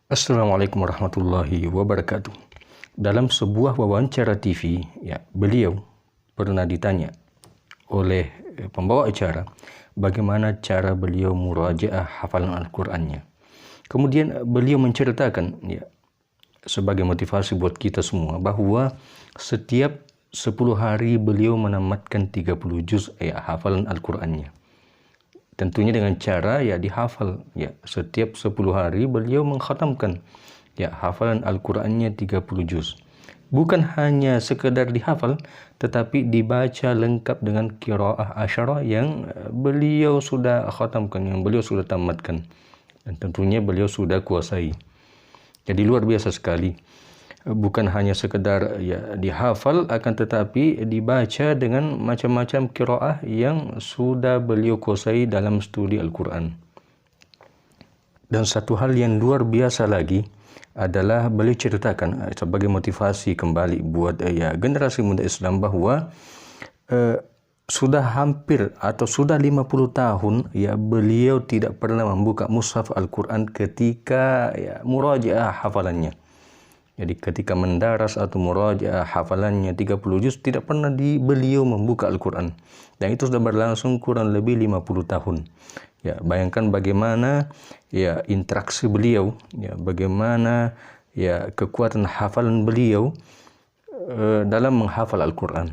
Assalamualaikum warahmatullahi wabarakatuh. Dalam sebuah wawancara TV, beliau pernah ditanya oleh pembawa acara bagaimana cara beliau murajaah hafalan Al-Qur'annya. Kemudian beliau menceritakan sebagai motivasi buat kita semua bahwa setiap 10 hari beliau menamatkan 30 juz hafalan Al-Qur'annya. Tentunya dengan cara dihafal. Setiap 10 hari beliau mengkhatamkan hafalan Al-Qur'annya 30 juz. Bukan hanya sekedar dihafal, tetapi dibaca lengkap dengan qiraah asyarah yang beliau sudah khatamkan, yang beliau sudah tamatkan. Dan tentunya beliau sudah kuasai. Jadi luar biasa sekali. Bukan hanya sekedar dihafal, akan tetapi dibaca dengan macam-macam qiraah yang sudah beliau kuasai dalam studi Al-Quran. Dan satu hal yang luar biasa lagi adalah beliau ceritakan sebagai motivasi kembali buat generasi muda Islam bahwa sudah hampir atau sudah 50 tahun beliau tidak pernah membuka mushaf Al-Quran ketika murajaah hafalannya. Jadi ketika mendaras atau murajaah hafalannya 30 juz tidak pernah beliau membuka Al-Quran. Dan itu sudah berlangsung kurang lebih 50 tahun. Bayangkan bagaimana interaksi beliau, bagaimana kekuatan hafalan beliau dalam menghafal Al-Quran.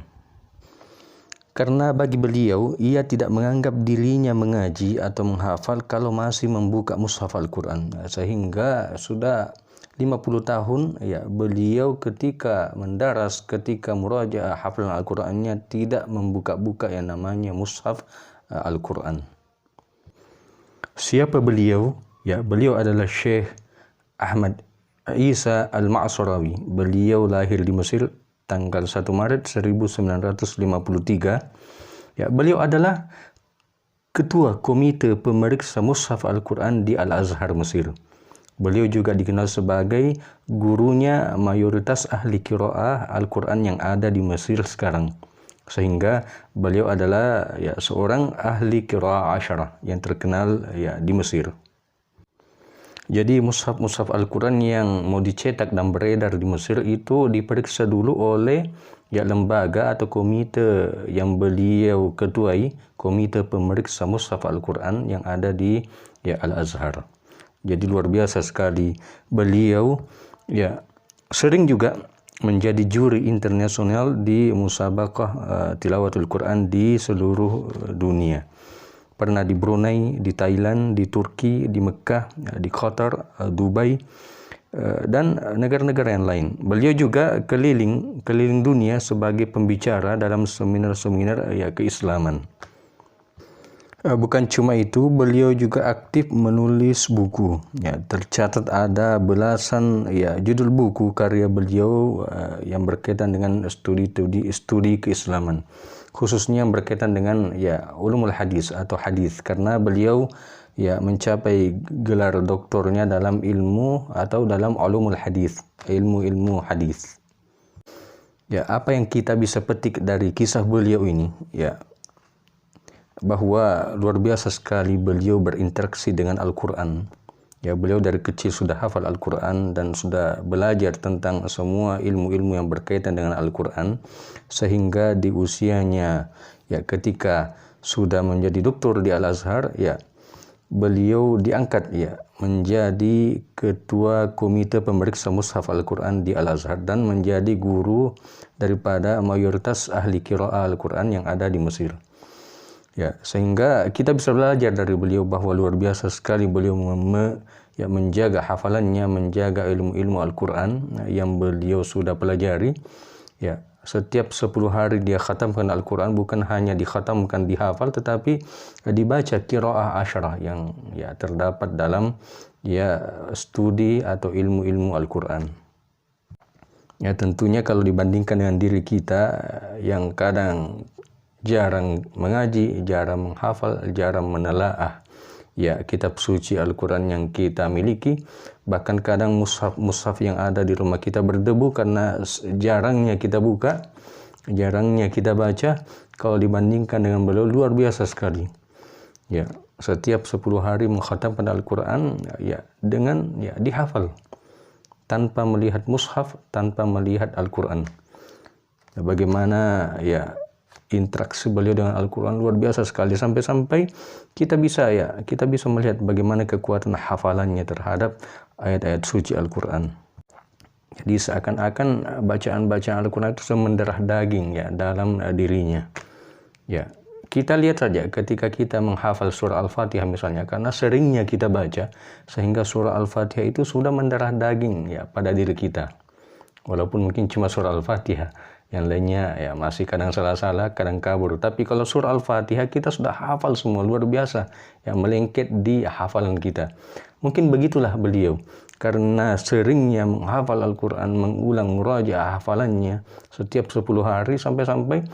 Karena bagi beliau, ia tidak menganggap dirinya mengaji atau menghafal kalau masih membuka mushaf Al-Quran. Sehingga sudah 50 tahun beliau ketika mendaras, ketika murajaah hafalan Al-Qur'annya tidak membuka-buka yang namanya mushaf Al-Qur'an. Siapa beliau? Beliau adalah Syekh Ahmad Isa Al-Ma'sarawi. Beliau lahir di Mesir tanggal 1 Maret 1953. Beliau adalah ketua komite pemeriksa mushaf Al-Qur'an di Al-Azhar Mesir. Beliau juga dikenal sebagai gurunya mayoritas ahli qiraah Al-Quran yang ada di Mesir sekarang. Sehingga beliau adalah seorang ahli qiraah asyarah yang terkenal di Mesir. Jadi mushaf Al-Quran yang mau dicetak dan beredar di Mesir itu diperiksa dulu oleh lembaga atau komite yang beliau ketuai, komite pemeriksa mushaf Al-Quran yang ada di Al-Azhar. Jadi luar biasa sekali. Beliau sering juga menjadi juri internasional di musabaqah tilawatul Quran di seluruh dunia. Pernah di Brunei, di Thailand, di Turki, di Mekah, di Qatar, Dubai, dan negara-negara yang lain. Beliau juga keliling dunia sebagai pembicara dalam seminar-seminar keislaman. Bukan cuma itu, beliau juga aktif menulis buku. Tercatat ada belasan judul buku karya beliau yang berkaitan dengan studi keislaman. Khususnya yang berkaitan dengan ulumul hadis atau hadis, karena beliau mencapai gelar doktornya dalam ilmu atau dalam ulumul hadis, ilmu hadis. Apa yang kita bisa petik dari kisah beliau ini? Bahwa luar biasa sekali beliau berinteraksi dengan Al-Quran. Beliau dari kecil sudah hafal Al-Quran dan sudah belajar tentang semua ilmu-ilmu yang berkaitan dengan Al-Quran. Sehingga di usianya ketika sudah menjadi doktor di Al-Azhar, beliau diangkat menjadi ketua komite pemeriksa mushaf Al-Quran di Al-Azhar dan menjadi guru daripada mayoritas ahli qiraah Al-Quran yang ada di Mesir. Sehingga kita bisa belajar dari beliau bahwa luar biasa sekali beliau menjaga hafalannya, menjaga ilmu-ilmu Al-Quran yang beliau sudah pelajari. Setiap 10 hari dia khatamkan Al-Quran, bukan hanya dikhatamkan, dihafal, tetapi dibaca qiraah asyarah yang terdapat dalam studi atau ilmu-ilmu Al-Quran. Tentunya kalau dibandingkan dengan diri kita yang kadang jarang mengaji, jarang menghafal, jarang menelaah kitab suci Al-Quran yang kita miliki. Bahkan kadang mushaf yang ada di rumah kita berdebu karena jarangnya kita buka, jarangnya kita baca. Kalau dibandingkan dengan beliau luar biasa sekali. setiap 10 hari mengkhatamkan Al-Quran ya dengan ya dihafal tanpa melihat mushaf, tanpa melihat Al-Quran. Ya, bagaimana ya interaksi beliau dengan Al-Quran luar biasa sekali, sampai-sampai kita bisa melihat bagaimana kekuatan hafalannya terhadap ayat-ayat suci Al-Quran. Jadi seakan-akan bacaan-bacaan Al-Quran itu mendarah daging ya dalam dirinya. Ya, kita lihat saja ketika kita menghafal surah Al-Fatihah misalnya, karena seringnya kita baca sehingga surah Al-Fatihah itu sudah mendarah daging ya pada diri kita. Walaupun mungkin cuma surah Al-Fatihah, yang lainnya ya masih kadang salah-salah, kadang kabur. Tapi kalau surah Al-Fatihah kita sudah hafal semua, luar biasa, yang melengket di hafalan kita. Mungkin begitulah beliau, karena seringnya menghafal Al-Quran, mengulang murajaah hafalannya setiap 10 hari, sampai-sampai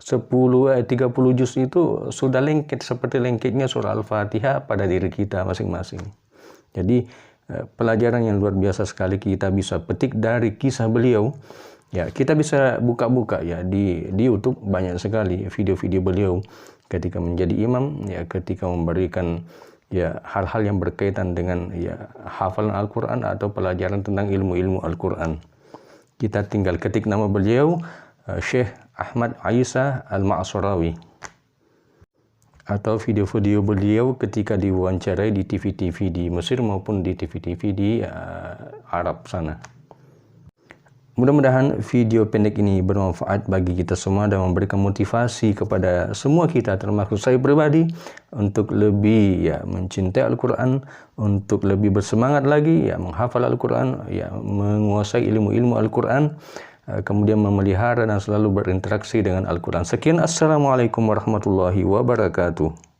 30 juz itu sudah lengket seperti lengketnya surah Al-Fatihah pada diri kita masing-masing. Jadi pelajaran yang luar biasa sekali kita bisa petik dari kisah beliau. Ya, kita bisa buka-buka ya di YouTube, banyak sekali video-video beliau ketika menjadi imam, ya ketika memberikan ya hal-hal yang berkaitan dengan ya hafalan Al-Quran atau pelajaran tentang ilmu-ilmu Al-Quran. Kita tinggal ketik nama beliau, Syekh Ahmad Isa Al-Ma'surawi, atau video-video beliau ketika diwawancarai di TV-TV di Mesir maupun di TV-TV di Arab sana. Mudah-mudahan video pendek ini bermanfaat bagi kita semua dan memberikan motivasi kepada semua kita, termasuk saya pribadi, untuk lebih ya mencintai Al-Quran, untuk lebih bersemangat lagi ya menghafal Al-Quran, ya menguasai ilmu-ilmu Al-Quran, kemudian memelihara dan selalu berinteraksi dengan Al-Quran. Sekian, assalamualaikum warahmatullahi wabarakatuh.